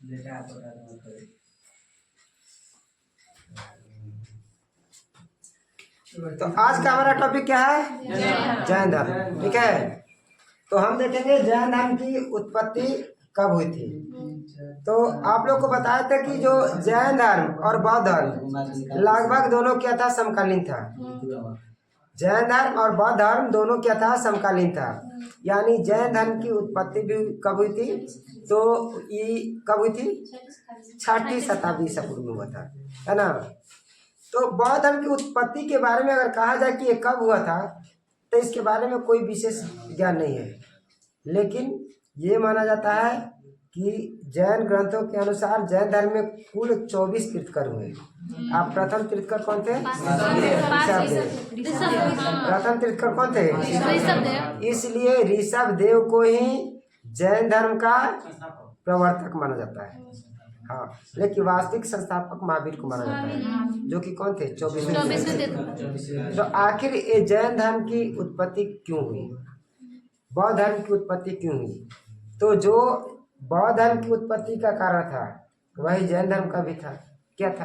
तो आज का हमारा टॉपिक क्या है? जैन धर्म। ठीक है, तो हम देखेंगे जैन धर्म की उत्पत्ति कब हुई थी। तो आप लोग को बताया था कि जो जैन धर्म और बौद्ध धर्म लगभग दोनों क्या था, समकालीन था। जैन धर्म और बौद्ध धर्म दोनों क्या था, समकालीन था। यानी जैन धर्म की उत्पत्ति भी कब हुई थी? तो ये कब हुई थी? 6ठी शताब्दी ईसा पूर्व में हुआ था, है ना। तो बौद्ध धर्म की उत्पत्ति के बारे में अगर कहा जाए कि ये कब हुआ था, तो इसके बारे में कोई विशेष ज्ञान नहीं है। लेकिन ये माना जाता है कि जैन ग्रंथों के अनुसार जैन धर्म में कुल 24 तीर्थकर हुए। आप प्रथम तीर्थकर कौन थे? प्रथम तीर्थकर कौन थे? इसलिए ऋषभ देव को ही जैन धर्म का प्रवर्तक माना जाता है। हाँ, लेकिन वास्तविक संस्थापक महावीर को माना जाता है, जो कि कौन थे? 24वें। तो आखिर ये जैन धर्म की उत्पत्ति क्यों हुई, बौद्ध धर्म की उत्पत्ति क्यों हुई? तो जो बौद्ध धर्म की उत्पत्ति का कारण था वही जैन धर्म का भी था। क्या था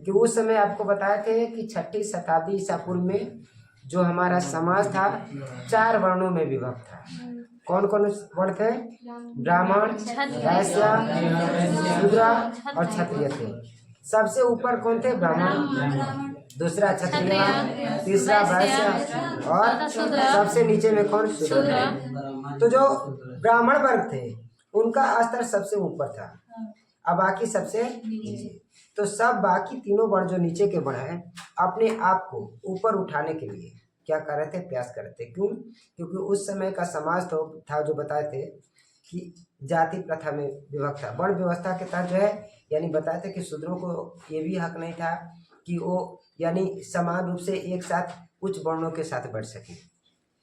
कि उस समय आपको बताए थे कि 6ठी शताब्दी ईसा पूर्व में जो हमारा समाज था 4 वर्णों में विभक्त था। कौन कौन वर्ण थे? ब्राह्मण, वैश्य, शूद्र और क्षत्रिय थे। सबसे ऊपर कौन थे? ब्राह्मण, दूसरा क्षत्रिय, तीसरा वैश्य और सबसे नीचे में कौन? शूद्र। तो जो ब्राह्मण वर्ग थे उनका स्तर सबसे ऊपर था, अब बाकी सबसे नीचे। तो सब बाकी तीनों वर्ण जो नीचे के वर्ण हैं अपने आप को ऊपर उठाने के लिए क्या कर रहे थे? प्रयास कर रहे थे। क्यों? क्योंकि उस समय का समाज तो था जो बताए थे कि जाति प्रथा में विभक्त था। वर्ण व्यवस्था के तहत जो है यानी बताए थे कि शूद्रों को ये भी हक नहीं था कि वो यानी समान रूप से एक साथ उच्च वर्णों के साथ बढ़ सके।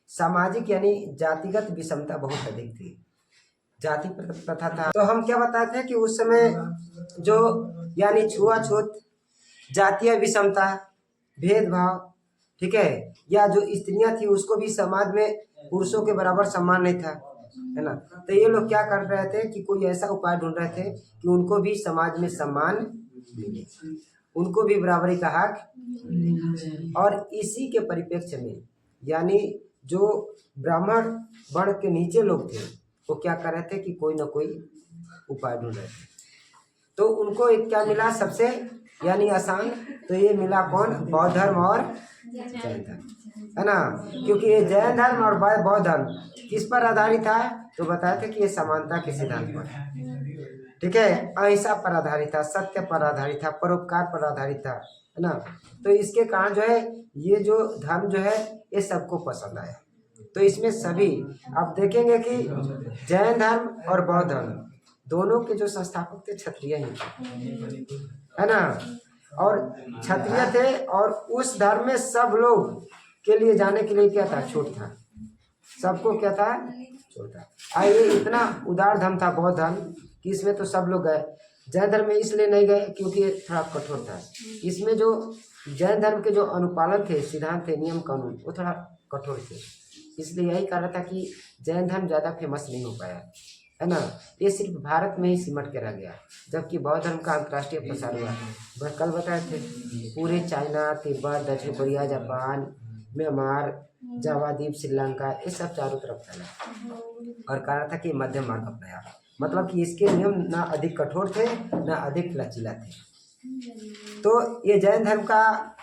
सामाजिक यानी जातिगत विषमता बहुत अधिक थी, जाति प्रथा था। तो हम क्या बताते हैं कि उस समय जो यानी छुआछूत, जातीय विषमता, भेदभाव, ठीक है, या जो स्त्रियां थी उसको भी समाज में पुरुषों के बराबर सम्मान नहीं था, है ना। तो ये लोग क्या कर रहे थे कि कोई ऐसा उपाय ढूंढ रहे थे कि उनको भी समाज में सम्मान मिले, उनको भी बराबरी का हक मिले। और इसी के परिप्रेक्ष्य में यानी जो ब्राह्मण वर्ण के नीचे लोग थे वो क्या कर रहे थे कि कोई ना कोई उपाय ढूंढ रहे थे। तो उनको एक क्या मिला सबसे यानी आसान? तो ये मिला कौन? बौद्ध धर्म और जैन धर्म, है ना। क्योंकि ये जैन धर्म और बौद्ध धर्म किस पर आधारित था? तो बताए थे कि ये समानता के सिद्धांत पर, ठीक है, अहिंसा पर आधारित था, सत्य पर आधारित था, परोपकार पर आधारित था, है ना। तो इसके कारण जो है ये जो धर्म जो है ये सबको पसंद आया। तो इसमें सभी आप देखेंगे कि जैन धर्म और बौद्ध धर्म दोनों के जो संस्थापक थे क्षत्रिय ही थे, है ना। और क्षत्रिय थे और उस धर्म में सब लोग के लिए जाने के लिए क्या था? छूट था। सबको क्या था? छूट था। आइए, इतना उदार धर्म था बौद्ध धर्म कि इसमें तो सब लोग गए। जैन धर्म में इसलिए नहीं गए क्योंकि ये थोड़ा कठोर था। इसमें जो जैन धर्म के जो अनुपालन थे, सिद्धांत थे, नियम कानून, वो थोड़ा कठोर थे। इसलिए यही कारण था कि जैन धर्म ज़्यादा फेमस नहीं हो पाया, है ना। ये सिर्फ भारत में ही सिमट के रह गया, जबकि बौद्ध धर्म का अंतर्राष्ट्रीय प्रसार हुआ। वह कल बताए थे पूरे चाइना, तिब्बत, दक्षिण कोरिया, जापान, म्यांमार, जावा द्वीप, श्रीलंका, ये सब चारों तरफ फैला। और कारण था कि मध्यम मार्ग अपनाया, मतलब कि इसके नियम ना अधिक कठोर थे ना अधिक लचीला थे। तो ये जैन धर्म का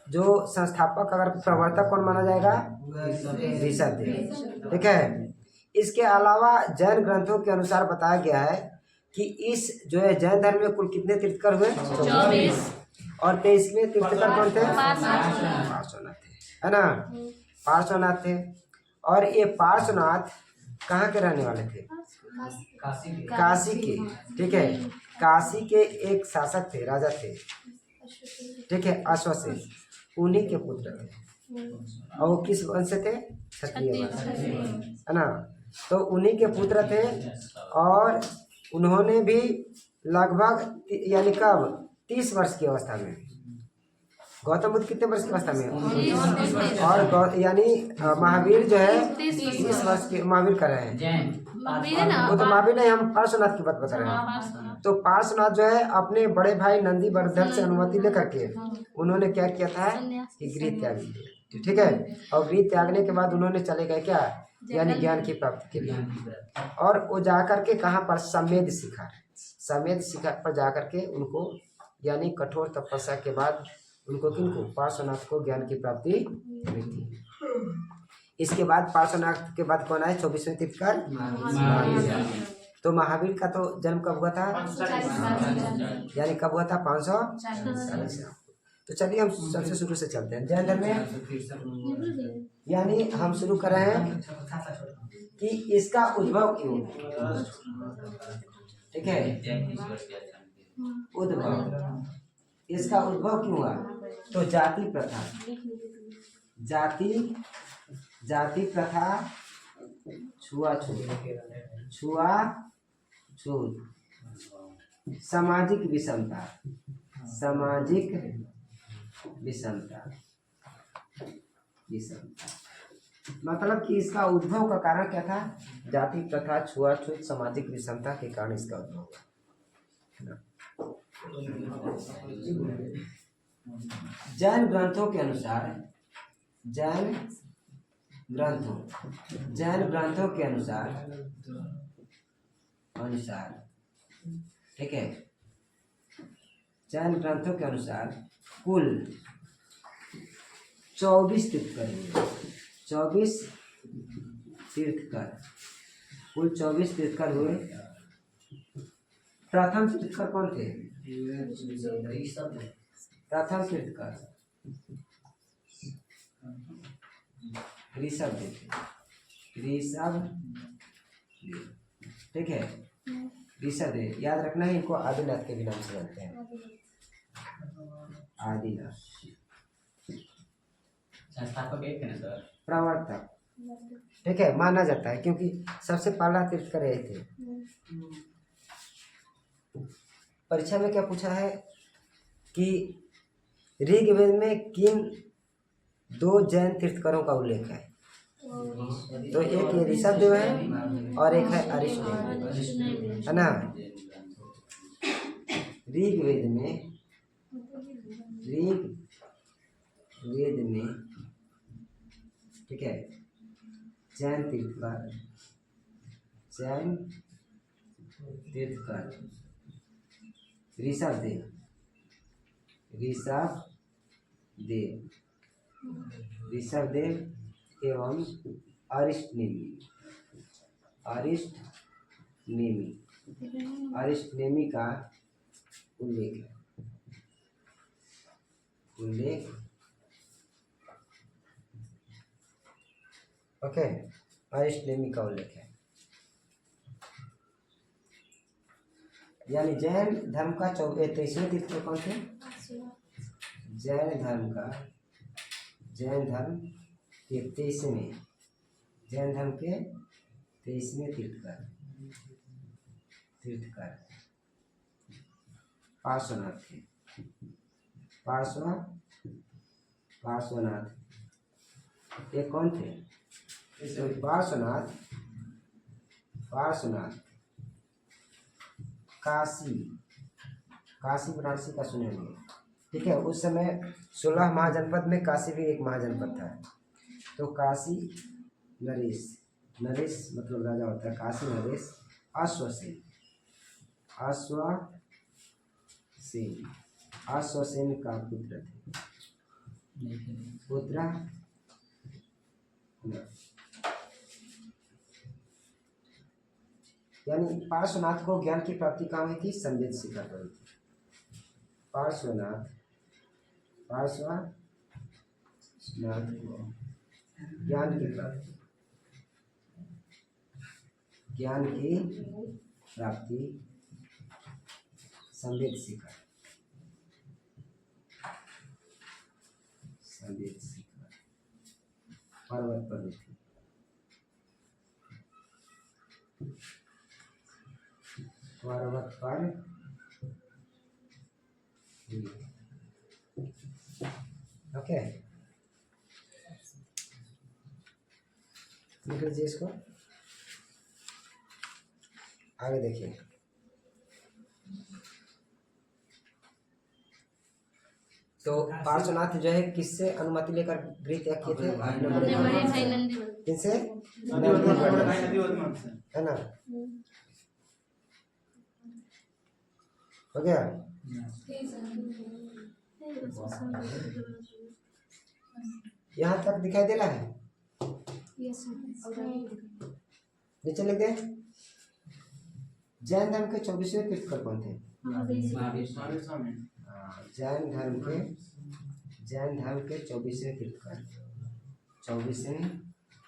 जो संस्थापक अगर प्रवर्तक कौन माना जाएगा? ऋषभ देव, ठीक है। इसके अलावा जैन ग्रंथों के अनुसार बताया गया है कि इस जो है जैन धर्म में कुल कितने तीर्थकर हुए? 24। और 23वें तीर्थकर कौन थे? पार्श्वनाथ थे, है ना। पार्श्वनाथ थे। और ये पार्श्वनाथ कहाँ के रहने वाले थे? काशी के, ठीक है। काशी के एक शासक थे, राजा थे, ठीक है, अश्वसेन, उन्हीं के पुत्र थे। और वो किस वंश से थे? क्षत्रिय वंश, है ना। तो उन्हीं के पुत्र थे और उन्होंने भी लगभग यानी कब? 30 वर्ष की अवस्था में। गौतम बुद्ध कितने वर्ष की अवस्था में? और यानी महावीर जो है 30 वर्ष के, महावीर कर रहे हैं वो तो महावीर नहीं, हम पार्श्वनाथ की बात बता रहे हैं। तो पार्श्वनाथ जो है अपने बड़े भाई नंदी वर्धन से अनुमति लेकर के उन्होंने क्या किया था कि गृह त्याग दिया, ठीक है। और गृह त्यागने के बाद उन्होंने चले गए क्या, यानी ज्ञान की प्राप्ति के लिए। और वो जाकर के कहाँ पर, समेध शिखर, समेध शिखर पर जाकर के उनको यानी कठोर तपस्या के बाद उनको, किनको, पार्श्वनाथ को ज्ञान की प्राप्ति हुई थी। इसके बाद पार्श्वनाथ के बाद कौन आए, 24वें तीर्थंकर महावीर। तो महावीर का तो जन्म कब हुआ था, यानी कब हुआ था, 540। तो चलिए हम सबसे शुरू से चलते हैं। जैन धर्म में यानी हम शुरू कर रहे हैं कि इसका उद्भव क्यों, ठीक है, उद्भव, इसका उद्भव क्यों हुआ। तो जाति प्रथा, जाति प्रथा, छुआछूत, सामाजिक विषमता, सामाजिक विषमता, मतलब कि इसका उद्भव का कारण क्या था, जाति प्रथा, छुआछूत, सामाजिक विषमता के कारण इसका उद्भव हुआ। जैन ग्रंथों के अनुसार, जैन ग्रंथों के अनुसार, ठीक है, जैन ग्रंथों के अनुसार कुल 24 तीर्थकर हुए, 24 तीर्थकर, कुल 24 तीर्थकर हुए। प्रथम तीर्थकर कौन थे, प्रथम तीर्थकर ऋषभदेव, ठीक है, ऋषभदेव, याद रखना है, इनको आदिनाथ के भी नाम से जानते हैं, आदिनाथ, संस्थापक एक है सर, प्रवर्तक, ठीक है, माना जाता है क्योंकि सबसे पहला तीर्थकर यही थे। परीक्षा में क्या पूछा है कि ऋग्वेद में किन 2 जैन तीर्थकरों का उल्लेख है, तो एक ये ऋषभदेव है और एक है अरिष्टनेमि, है ना। ऋग्वेद में, ठीक है, जैन तीर्थकर ऋषभदेव एवं अरिष्टनेमि का उल्लेख, ओके, अरिष्टनेमि का उल्लेख है। यानी जैन धर्म का 23वें तीर्थकर कौन थे, जैन धर्म के 23वें, जैन धर्म के 23वें तीर्थकर पार्श्वनाथ थे, पार्श्वनाथ ये कौन थे, तो पार्श्वनाथ काशी वाराणसी का सुने होंगे, ठीक है। उस समय 16 महाजनपद में काशी भी एक महाजनपद था। तो काशी नरेश मतलब राजा होता है, काशी नरेश अश्वसेन का पुत्र यानी पार्श्वनाथ को ज्ञान की प्राप्ति कहाँ हुई थी, संवेद शिखर पर हुई थी। पार्श्वनाथ को ज्ञान की प्राप्ति संवेद शिखर पर्वत पर हुई थी। पर्वत पर ओके, लिख लीजिए इसको। आगे देखिए। तो पार्श्वनाथ जो है किससे अनुमति लेकर गृह त्याग किए थे? किनसे? है ना, हो गया। यहाँ तक दिखाई दे रहा है? नीचे लिख दे। जैन धर्म के 24वें तीर्थंकर कौन थे? जैन धर्म के 24वें तीर्थंकर, 24वें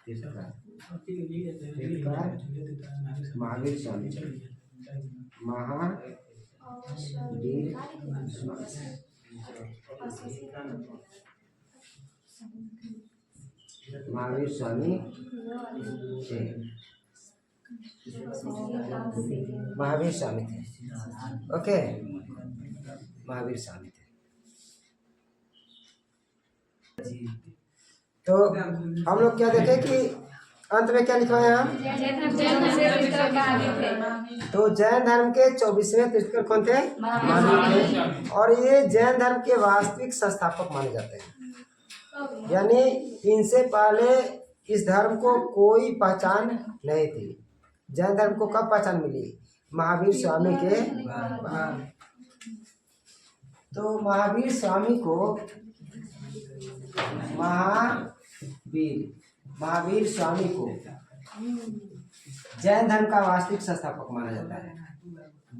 तीर्थंकर महावीर स्वामी, महावीर महावीर स्वामी थे, महावीर स्वामी थे। ओके, महावीर स्वामी थे। तो हम लोग क्या देखें कि अंत में क्या लिखा है यहाँ? तो जैन धर्म के 24वें तीर्थंकर कौन थे? महावीर थे। और ये जैन धर्म के वास्तविक संस्थापक माने जाते हैं। यानी इनसे पहले इस धर्म को कोई पहचान नहीं थी। जैन धर्म को कब पहचान मिली? महावीर स्वामी के बाद। तो महावीर स्वामी को महावीर स्वामी को जैन धर्म का वास्तविक संस्थापक माना जाता है।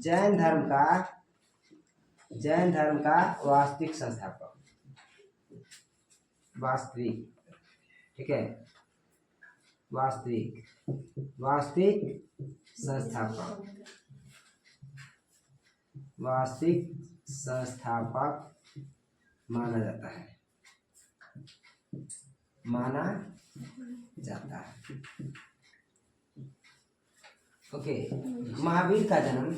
जैन धर्म का वास्तविक संस्थापक, वास्तविक, ठीक है, वास्तविक संस्थापक माना जाता है, ओके। महावीर का जन्म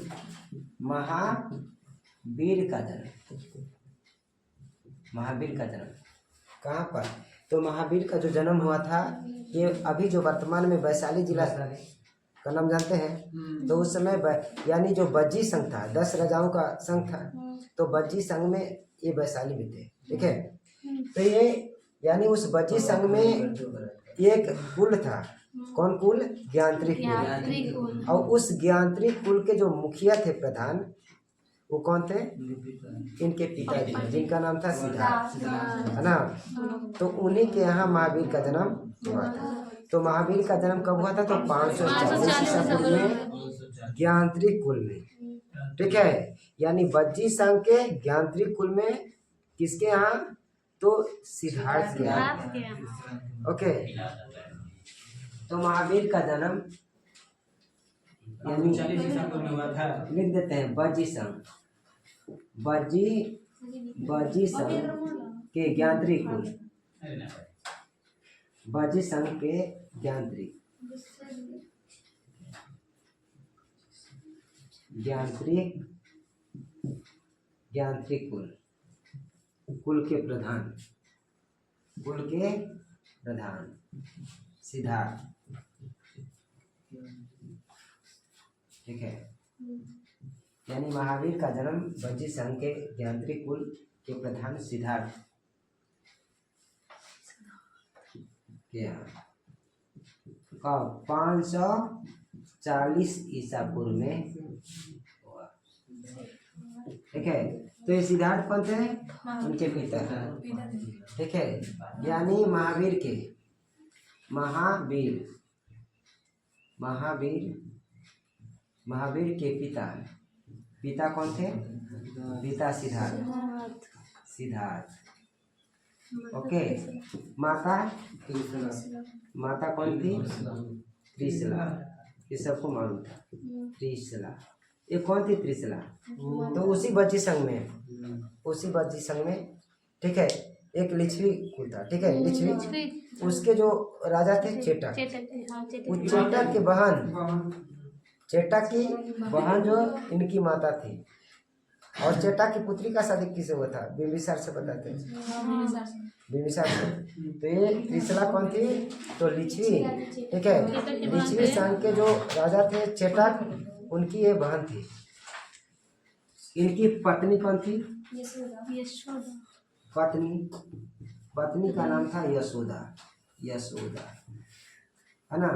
कहाँ पर? तो महावीर का जो जन्म हुआ था, ये अभी जो वर्तमान में वैशाली जिला का नाम जानते हैं, तो उस समय यानी जो बज्जी संघ था, 10 राजाओं का संघ था, तो बज्जी संघ में ये वैशाली भी थे, ठीक है। तो ये यानी उस बज्जी संघ में एक कुल था, कौन कुल? ज्ञानत्रिक कुल। और उस ज्ञानत्रिक कुल के जो मुखिया थे, प्रधान, वो कौन थे? इनके पिताजी, जिनका नाम था सिद्धार्थ, है ना। तो उन्हीं के यहाँ महावीर का जन्म हुआ था। तो महावीर का जन्म कब हुआ था? तो 540 ईसा पूर्व में ज्ञानत्रिक कुल में, ठीक है। यानी बज्जी संघ के ज्ञानत्रिक कुल में किसके यहाँ? तो सिद्धार्थ के यहाँ, ओके। तो महावीर का जन्म यानी लिख देते हैं बज्जी संघ के ज्ञानत्रिक कुल, बज्जी संघ के ज्ञानत्रिक कुल के प्रधान सिद्धार्थ, ठीक है। यानी महावीर का जन्म बज्जी संघ के ज्ञानत्रिक कुल के प्रधान सिद्धार्थ के यहाँ 540 ईसा पूर्व में हुआ, ठीक है। तो ये सिद्धार्थ कौन थे? उनके पिता, ठीक है। यानी महावीर के पिता कौन थे? पिता सिद्धार्थ, ओके। माता कौन थी? त्रिशला, ये सबको मालूम था, त्रिशला। ये कौन थी त्रिशला? तो उसी बज्जी संघ में, ठीक है, एक लिच्छवी कुल था, ठीक है। लिच्छवी, उसके जो राजा थे चेटक, उस चेटक की बहन जो इनकी माता थी, और चेटक की पुत्री का शादी किसे हुआ था? बिंबिसार से, बताते हैं, बिंबिसार से। तो ये त्रिशला कौन थी? तो लिच्छवी, ठीक है। लिच्छवी संघ के जो राजा थे चेटक, उनकी ये बहन थी। इनकी पत्नी कौन थी? पत्नी का नाम था यशोदा। है ना?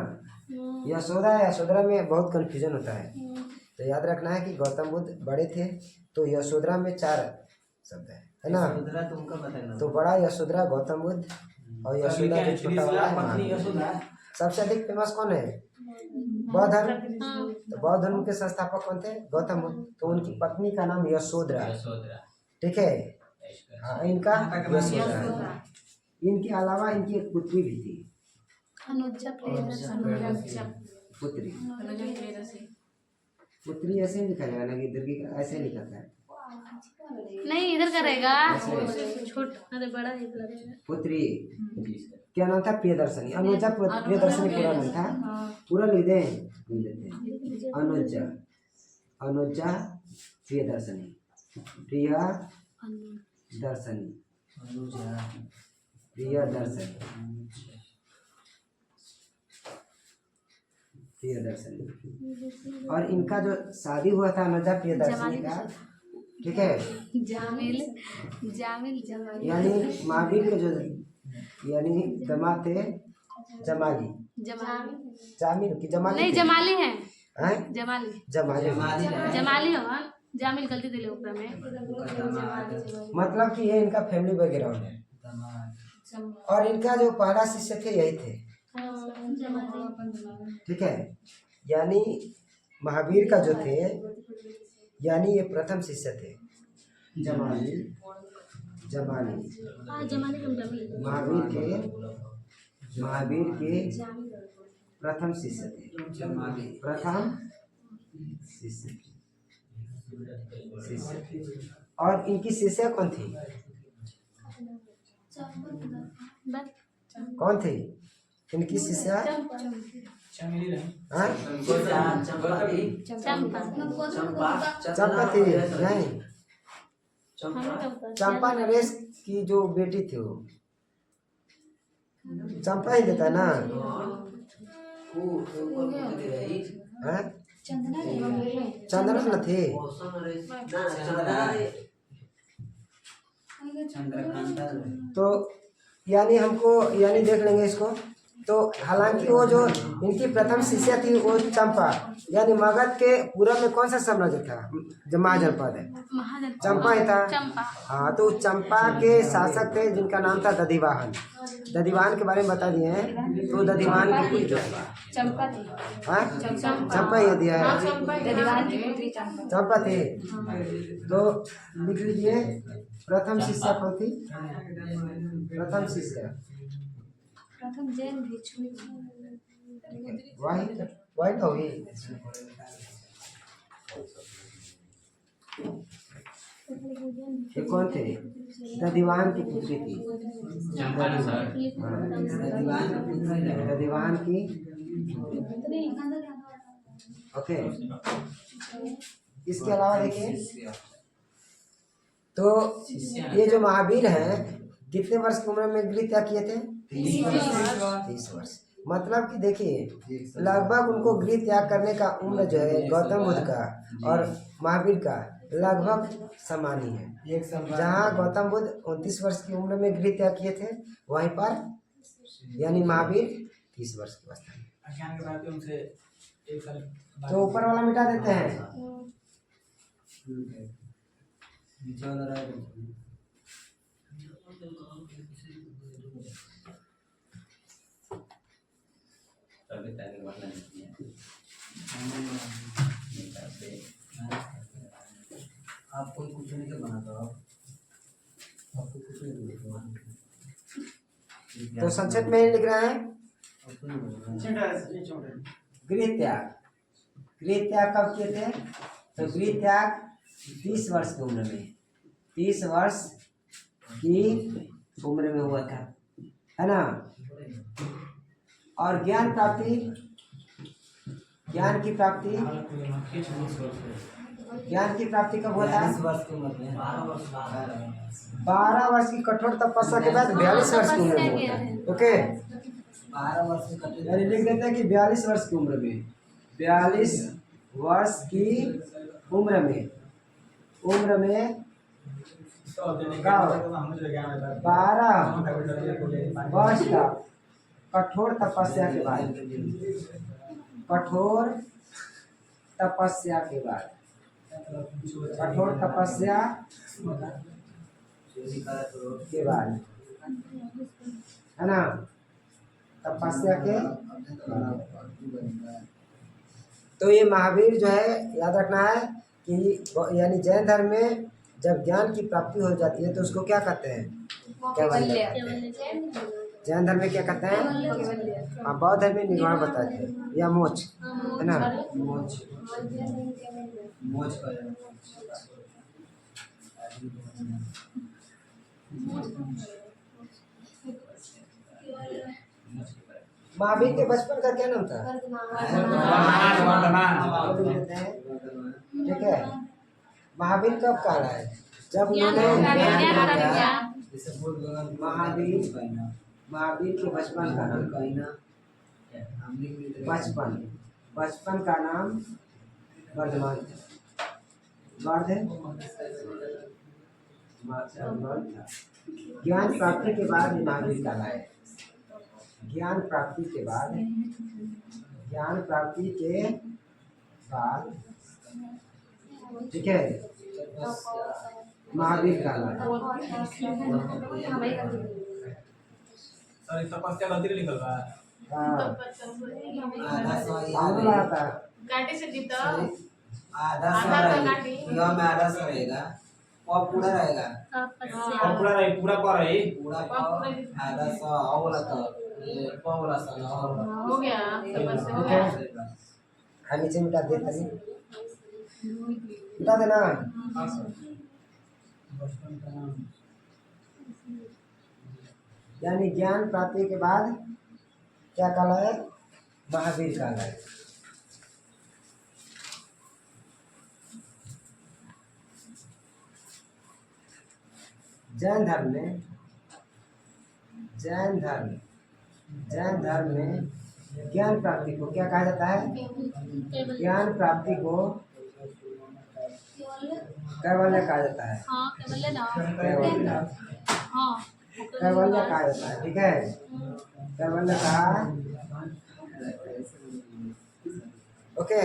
यशोदा में बहुत कंफ्यूजन होता है, तो याद रखना है कि गौतम बुद्ध बड़े थे तो यशोदा में 4 शब्द है ना? तो बड़ा यशोदा गौतम बुद्ध, और यशोदा जो छोटा वाला है महावीर। सबसे अधिक फेमस कौन है? बौद्ध धर्म। तो बौद्ध धर्म के संस्थापक कौन थे? गौतम बुद्ध। तो उनकी पत्नी का नाम यशोदा। ठीक है, हाँ, इनका यशोदा। इनके अलावा इनकी एक पुत्री भी थी, पुत्री ऐसे लिखा जाएगा ना कि इधर ऐसे लिखा है, नहीं इधर करेगा, छोटा अरे बड़ा इधर। पुत्री क्या नाम था? प्रियदर्शनी। अनुजा प्रियदर्शनी पूरा नाम था, पूरा लिख दें। अनुजा प्रियदर्शनी, प्रियदर्शनी। और इनका जो शादी हुआ था अनुजा प्रियदर्शनी का, ठीक है, यानी महावीर के जो यानी दामाद थे जमाली की जमाली नहीं जमाली है, हैं? जमाली हो जामिल गलती दिले ऊपर में। मतलब कि ये इनका फैमिली बैकग्राउंड है। और इनका जो पहला शिष्य थे यही थे, ठीक है, यानी महावीर का जो थे, यानी ये प्रथम शिष्य थे। जमाली महावीर के प्रथम शिष्य थे, और इनकी शिष्या कौन थी? कौन थी इनकी शिष्या? चंपा थी नहीं, चंपा नरेश की जो बेटी थी वो चंपा ही देता ना। चंदना न थी, तो यानी देख लेंगे इसको। तो हालांकि वो जो इनकी प्रथम शिष्या थी वो चंपा, यानी मगध के पूरब में कौन सा साम्राज्य था? जो महाजनपद है, चंपा ही था। हाँ, तो चंपा के शासक थे जिनका नाम था दधिवाहन। दधिवाहन के बारे में बता दिए हैं। तो दधिवाहन की पुत्री चंपा ही दिया है, चंपा थी। तो लिख लीजिए प्रथम शिष्या कौन थी? प्रथम शिष्या वही तो हुई। ये कौन थे? दधिवाहन की पुत्री थी, दधिवाहन की। ओके, इसके अलावा देखिए, तो ये जो महावीर हैं कितने वर्ष की उम्र में गृह त्याग किए थे? 30 वर्ष। मतलब कि देखिए लगभग उनको गृह त्याग करने का उम्र जो है गौतम बुद्ध का और महावीर का लगभग समान ही है। जहाँ गौतम बुद्ध 29 वर्ष की उम्र में गृह त्याग किए थे, वहीं पर यानी महावीर 30 वर्ष की अवस्था में। तो ऊपर वाला मिटा देते हैं। आपको कुछ नहीं बनाता, आपको कुछ नहीं। तो संक्षेप में लिख रहे हैं गृह त्याग कब किए थे? तो गृह त्याग 30 वर्ष की उम्र में, 30 वर्ष की उम्र में हुआ था, है ना। और ज्ञान की प्राप्ति कब हुआ था? 12 वर्ष की कठोर तपस्या के बाद 42 वर्ष की उम्र में होता है। ओके, 12 वर्ष की कठोर, लिख देते हैं कि 42 वर्ष की उम्र में, 42 वर्ष की उम्र में 12 वर्ष तक कठोर तपस्या के बाद कठोर तपस्या के बाद है ना, तपस्या के। तो ये महावीर जो है याद रखना है कि यानी जैन धर्म में जब ज्ञान की प्राप्ति हो जाती है तो उसको क्या कहते हैं? कैवल्य कहते हैं। जैन धर्म में क्या कहते हैं? हाँ, बौद्ध धर्म में निर्वाण बताते हैं या मोक्ष, है ना, मोक्ष। महावीर के बचपन का क्या नाम था? ठीक है। महावीर कब काल है? जब उन्होंने महावीर के बचपन का नाम बचपन का नाम वर्धमान था। ज्ञान प्राप्ति के बाद महावीर काल है। ज्ञान प्राप्ति के बाद ठीक है, महावीर काल है। तपस्या गलती लिखल बा। गाड़ी से जीता आधा सौ रहेगा और पूरा रहेगा और पूरा रहे पूरा पर है आधा सौ और तो ये पौला सा हो गया तपस्या। नीचे मिटा दे तनी, मिटा देना। यानी ज्ञान प्राप्ति के बाद क्या काल है? महावीर काल है। जैन धर्म में ज्ञान प्राप्ति को क्या कहा जाता है? ज्ञान प्राप्ति को कैवल्य कहा जाता है। कैवल्य कहा जाता है। ठीक है, कैवल्य कहा। ओके,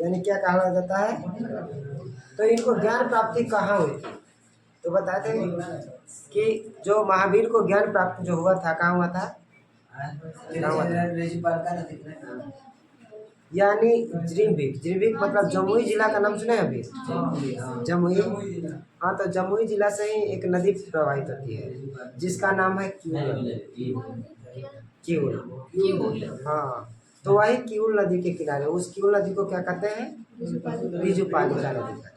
यानी क्या कहा जाता है? तो इनको ज्ञान प्राप्ति कहाँ हुई थी? तो बताते हैं कि जो महावीर को ज्ञान प्राप्ति जो हुआ था कहाँ हुआ था? यानी जिरीबिक मतलब जमुई जिला का नाम सुने अभी? जमुई। हाँ, तो जमुई जिला से ही एक नदी प्रवाहित होती है जिसका नाम है किऊल। हाँ, तो वही किऊल नदी के किनारे, उस किऊल नदी को क्या कहते हैं? रिजुपालिका नदी कहते हैं।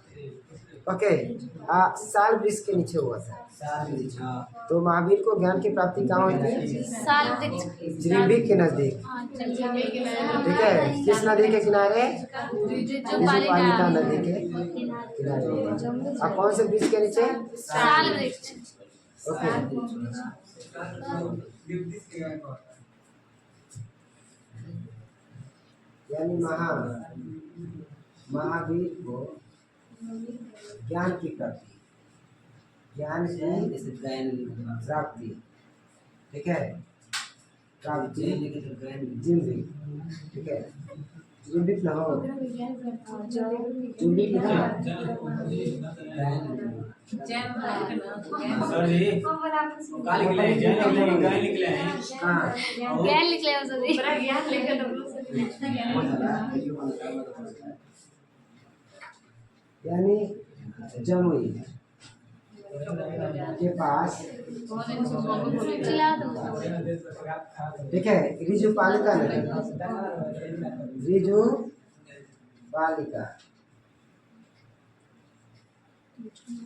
ओके, साल वृक्ष के नीचे हुआ था। तो महावीर को ज्ञान की प्राप्ति कहाँ हुई थी? जिरीबिक के नजदीक। ठीक है, किस नदी के किनारे? रिजुपालिका नदी के किनारे। अब कौन से वृक्ष के नीचे? साल वृक्ष। ओके, यानी महावीर को ज्ञान की प्राप्ति, ठीक है, प्राप्ति जिम्बिक। ठीक है, जिम्बिक ना हो, जिम्बिक ना। सर जी काली निकले हैं। हाँ, ज्ञान निकले हो सभी। ज्ञान लेकर यानी जमुई के पास, चिल्ला दो। ठीक है, रिजुपालिका नदी,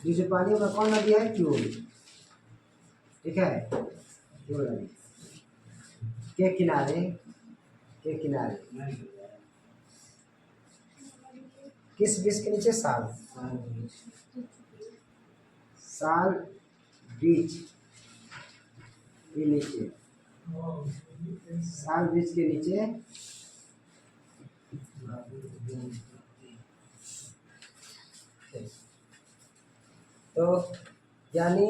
रिजुपालिका में कौन नदी है? किऊल। ठीक है, किऊल नदी के किनारे किस वृक्ष के नीचे? साल वृक्ष के नीचे, साल वृक्ष के नीचे तो यानी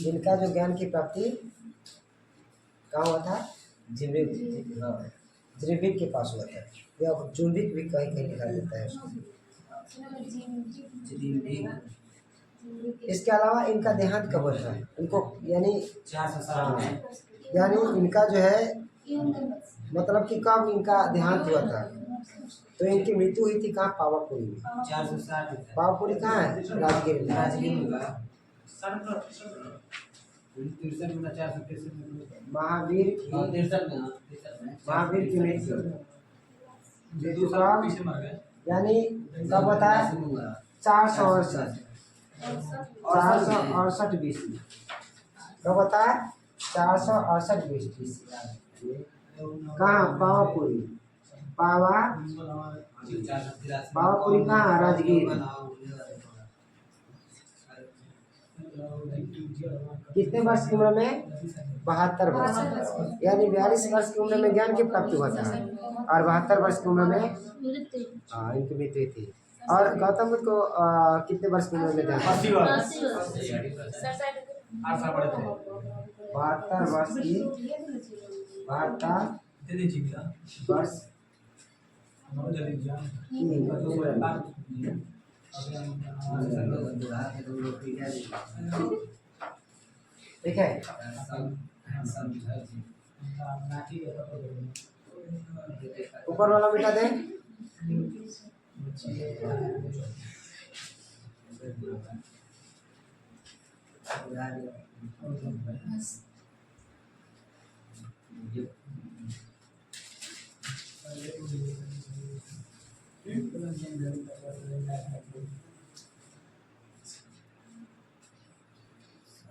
इनका जो ज्ञान की प्राप्ति कहाँ हुआ था? जिब्रिल के पास हुआ था, या जुम्बिक भी कहीं कहीं लिखा जाता है उसको। इसके अलावा इनका देहांत कब हुआ था इनको, यानी 400 साल में, यानी इनका जो है मतलब कि कब इनका देहांत हुआ था? तो इनकी मृत्यु हुई थी कहाँ? पावापुरी में। 460 पावापुरी कहाँ है? राजगीर में। राजगीर में का 63 में 463 में महावीर की महावीर की मृत्यु कब, यानी कब होता है? 468 BC। कब होता है? 468 BC। कहाँ? पावापुरी। पावापुरी कहाँ? राजगीर। कितने वर्ष की उम्र में? 72 वर्ष। यानी 42 वर्ष की उम्र में ज्ञान की प्राप्ति होता है और 72 वर्ष की उम्र में इनकी मृत्यु थी। और गौतम बुद्ध को कितने वर्ष की उम्र में ज्ञान? 80 वर्ष। 72 वर्ष की 72 वर्ष ठीक है। ऊपर वाला मिटा दे।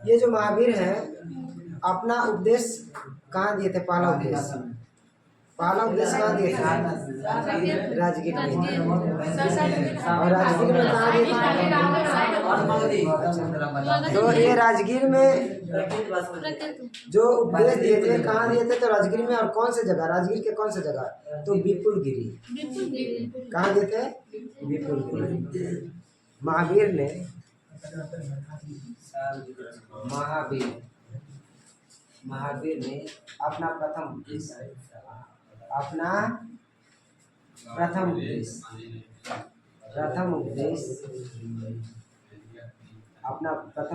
ये जो महावीर है अपना उपदेश कहाँ दिए थे? पहला उपदेश कहाँ दिए थे? राजगीर में। और राजगीर में कहाँ दिए थे? तो ये राजगीर में जो उपदेश दिए थे कहाँ दिए थे? तो राजगीर में। और कौन से जगह? राजगीर के कौन से जगह? तो विपुलगिरी। कहाँ दिए थे? विपुलगिरी। महावीर ने महावीर ने अपना प्रथम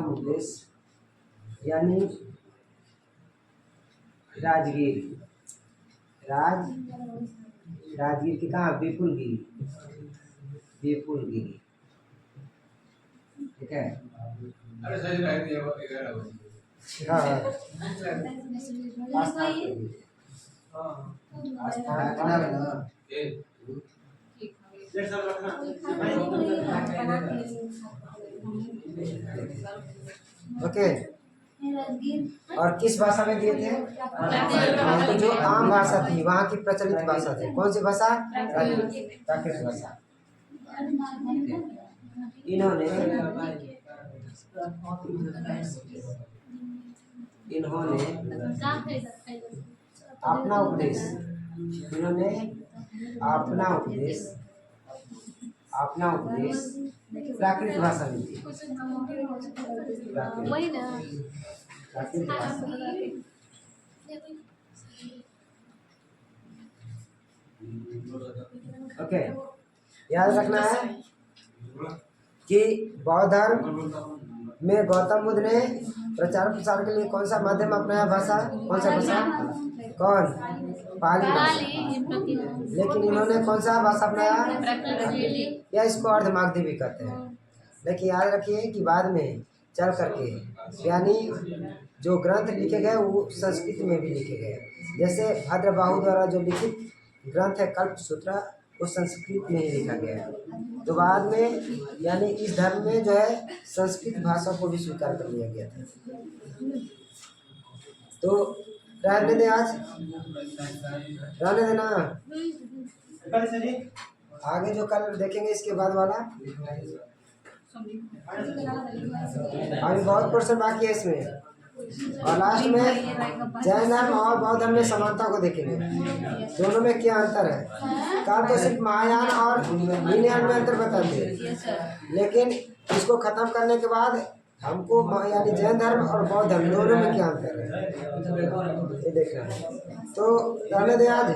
उपदेश यानी राजगीर की कहाँ? विपुलगिरी। ठीक है। ओके। और किस भाषा में दिए थे? तो जो आम भाषा थी वहाँ की प्रचलित भाषा थी। कौन सी भाषा? प्राकृत भाषा। इन्होंने अपना उपदेश प्राकृत भाषा में दिया। वही ना। प्राकृत भाषा। ओके, याद रखना है कि बौद्ध धर्म में गौतम बुद्ध ने प्रचार प्रसार के लिए कौन सा माध्यम अपनाया? भाषा कौन सा भाषा? कौन? पाली भाषा। लेकिन इन्होंने कौन सा भाषा अपनाया? या इसको अर्धमागधी भी कहते हैं। लेकिन याद रखिए कि बाद में चल करके यानी जो ग्रंथ लिखे गए वो संस्कृत में भी लिखे गए। जैसे भद्रबाहु द्वारा जो लिखित ग्रंथ है कल्पसूत्र, वो संस्कृत में ही लिखा गया है। तो बाद में यानी इस धर्म में जो है संस्कृत भाषा को भी स्वीकार कर लिया गया था। तो रहने दे, आज रहने देना। आगे जो कल देखेंगे इसके बाद वाला अभी बहुत क्वेश्चन बाकी है इसमें। और लास्ट में जैन धर्म और बौद्ध धर्म में समानता को देखेंगे, दोनों में क्या अंतर है। कल तो सिर्फ महायान और हीनयान में अंतर बताते हैं, लेकिन इसको खत्म करने के बाद हमको यानी जैन धर्म और बौद्ध धर्म दोनों में क्या अंतर है ये देखना है। तो रहने दे आज।